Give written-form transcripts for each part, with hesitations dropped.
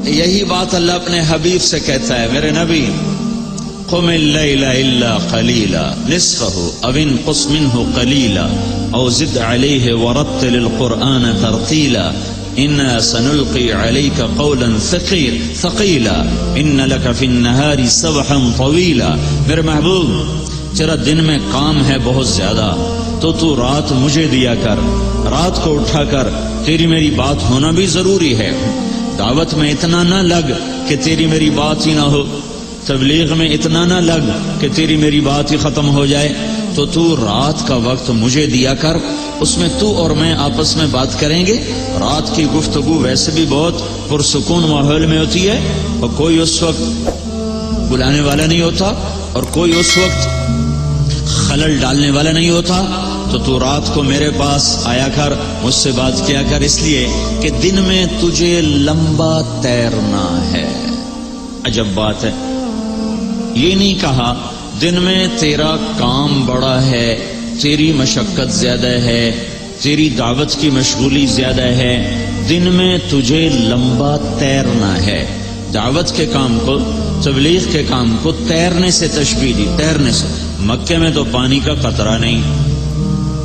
یہی بات اللہ اپنے حبیب سے کہتا ہے، میرے نبی قم اللیل الا قلیلا نصفه او انقص منه قلیلا او زد علیہ ورتل القرآن ترتیلا انا سنلقی علیک قولا ثقیلا ان لک فی النہار سبحا طویلا۔ میرے محبوب تیرا دن میں کام ہے بہت زیادہ، تو رات مجھے دیا کر، رات کو اٹھا کر تیری میری بات ہونا بھی ضروری ہے۔ دعوت میں اتنا نہ لگ کہ تیری میری بات ہی نہ ہو، تبلیغ میں اتنا نہ لگ کہ تیری میری بات ہی ختم ہو جائے، تو رات کا وقت مجھے دیا کر، اس میں تو اور میں آپس میں بات کریں گے۔ رات کی گفتگو ویسے بھی بہت پرسکون ماحول میں ہوتی ہے، اور کوئی اس وقت بلانے والا نہیں ہوتا اور کوئی اس وقت خلل ڈالنے والا نہیں ہوتا، تو رات کو میرے پاس آیا کر، مجھ سے بات کیا کر، اس لیے کہ دن میں تجھے لمبا تیرنا ہے۔ عجب بات ہے، یہ نہیں کہا دن میں تیرا کام بڑا ہے، تیری مشقت زیادہ ہے، تیری دعوت کی مشغولی زیادہ ہے، دن میں تجھے لمبا تیرنا ہے۔ دعوت کے کام کو، تبلیغ کے کام کو تیرنے سے تشبیہ دی، تیرنے سے۔ مکے میں تو پانی کا قطرہ نہیں،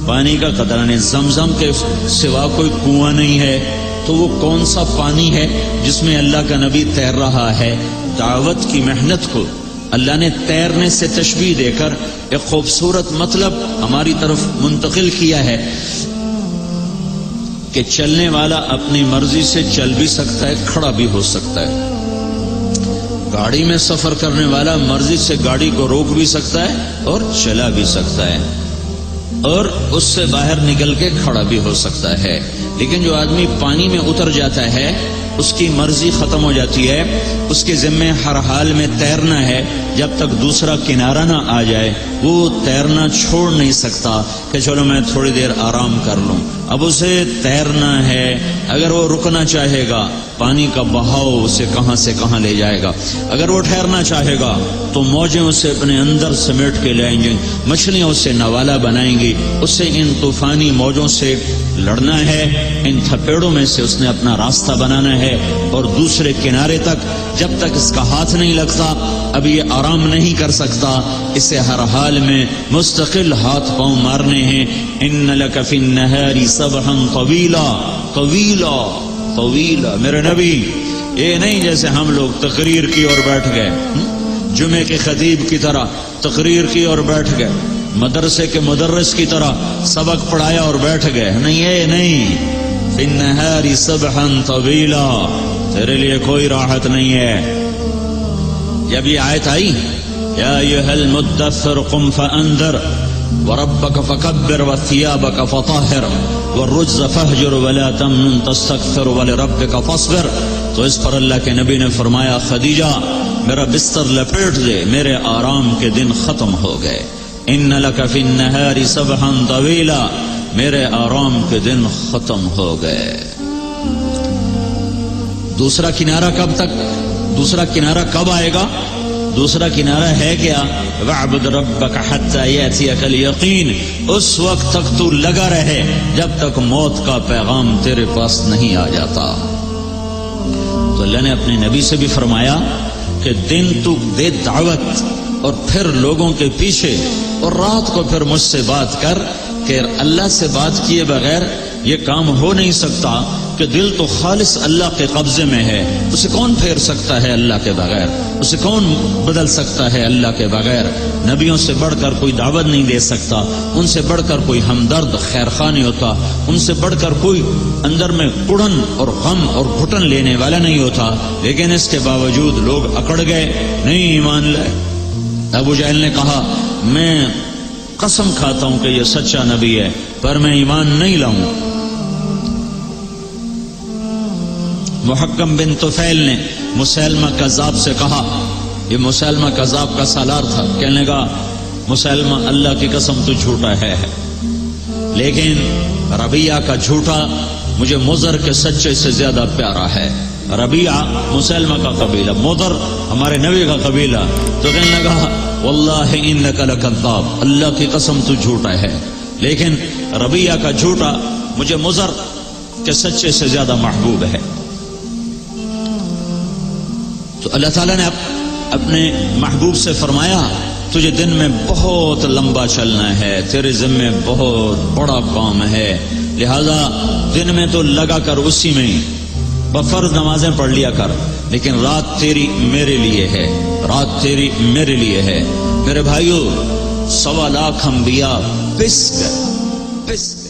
پانی کا قطرہ نہیں، زمزم کے سوا کوئی کنواں نہیں ہے، تو وہ کون سا پانی ہے جس میں اللہ کا نبی تیر رہا ہے؟ دعوت کی محنت کو اللہ نے تیرنے سے تشبیہ دے کر ایک خوبصورت مطلب ہماری طرف منتقل کیا ہے کہ چلنے والا اپنی مرضی سے چل بھی سکتا ہے، کھڑا بھی ہو سکتا ہے۔ گاڑی میں سفر کرنے والا مرضی سے گاڑی کو روک بھی سکتا ہے اور چلا بھی سکتا ہے، اور اس سے باہر نکل کے کھڑا بھی ہو سکتا ہے۔ لیکن جو آدمی پانی میں اتر جاتا ہے اس کی مرضی ختم ہو جاتی ہے، اس کے ذمے ہر حال میں تیرنا ہے، جب تک دوسرا کنارہ نہ آ جائے وہ تیرنا چھوڑ نہیں سکتا کہ چلو میں تھوڑی دیر آرام کر لوں۔ اب اسے تیرنا ہے، اگر وہ رکنا چاہے گا پانی کا بہاؤ اسے کہاں سے کہاں لے جائے گا، اگر وہ ٹھہرنا چاہے گا تو موجیں اسے اپنے اندر سمیٹ کے لائیں گی، مچھلیاں اسے نوالا بنائیں گی، اسے ان طوفانی موجوں سے لڑنا ہے، ان تھپیڑوں میں سے اس نے اپنا راستہ بنانا ہے، اور دوسرے کنارے تک جب تک اس کا ہاتھ نہیں لگتا اب یہ آرام نہیں کر سکتا، اسے ہر حال میں مستقل ہاتھ پاؤں مارنے ہیں۔ ان لک فی النہار سبحا طویلا طویلا طویلا۔ میرے نبی یہ نہیں جیسے ہم لوگ تقریر کی اور بیٹھ گئے، جمعے کے خطیب کی طرح تقریر کی اور بیٹھ گئے، مدرسے کے مدرس کی طرح سبق پڑھایا اور بیٹھ گئے، نہیں یہ نہیں۔ فی النہار سبحا طویلا، تیرے لیے کوئی راحت نہیں ہے۔ جب یہ آیت آئی یا ایھا المدثر قم فانذر وربک فکبر وثیابک فطہر والرجز فہجر ولا تمنن تستکثر ولربک فاصبر، تو اس پر اللہ کے نبی نے فرمایا خدیجہ میرا بستر لپیٹ دے، میرے آرام کے دن ختم ہو گئے۔ ان لک فی النہار سبحا طویلا، میرے آرام کے دن ختم ہو گئے۔ دوسرا کنارہ کب تک، دوسرا کنارہ کب آئے گا؟ دوسرا کنارہ ہے کیا؟ وَاعْبُدْ رَبَّكَ حَتَّى يَأْتِيَكَ الْيَقِينُ، اس وقت تک تو لگا رہے جب تک موت کا پیغام تیرے پاس نہیں آ جاتا۔ تو اللہ نے اپنے نبی سے بھی فرمایا کہ دن تو دے دعوت اور پھر لوگوں کے پیچھے، اور رات کو پھر مجھ سے بات کر، کہ اللہ سے بات کیے بغیر یہ کام ہو نہیں سکتا، کہ دل تو خالص اللہ کے قبضے میں ہے، اسے کون پھیر سکتا ہے اللہ کے بغیر، اسے کون بدل سکتا ہے اللہ کے بغیر۔ نبیوں سے بڑھ کر کوئی دعوت نہیں دے سکتا، ان سے بڑھ کر کوئی ہمدرد خیر خواہ نہیں ہوتا، ان سے بڑھ کر کوئی اندر میں کڑن اور غم اور گھٹن لینے والا نہیں ہوتا، لیکن اس کے باوجود لوگ اکڑ گئے، نہیں ایمان لائے۔ ابو جہل نے کہا میں قسم کھاتا ہوں کہ یہ سچا نبی ہے پر میں ایمان نہیں لاؤں۔ محکم بن طفیل نے مسیلمہ کذاب سے کہا، یہ مسیلمہ کذاب کا سالار تھا، کہنے لگا مسیلمہ اللہ کی قسم تو جھوٹا ہے، لیکن ربیعہ کا جھوٹا مجھے مضر کے سچے سے زیادہ پیارا ہے۔ ربیعہ مسیلمہ کا قبیلہ، مضر ہمارے نبی کا قبیلہ، تو کہنے لگا واللہ انک لکذاب، اللہ کی قسم تو جھوٹا ہے، لیکن ربیعہ کا جھوٹا مجھے مضر کے سچے سے زیادہ محبوب ہے۔ تو اللہ تعالیٰ نے اپنے محبوب سے فرمایا تجھے دن میں بہت لمبا چلنا ہے، تیرے ذمے بہت بڑا کام ہے، لہذا دن میں تو لگا کر اسی میں بفرض نمازیں پڑھ لیا کر، لیکن رات تیری میرے لیے ہے، رات تیری میرے لیے ہے۔ میرے بھائیو 1.25 لاکھ انبیاء پس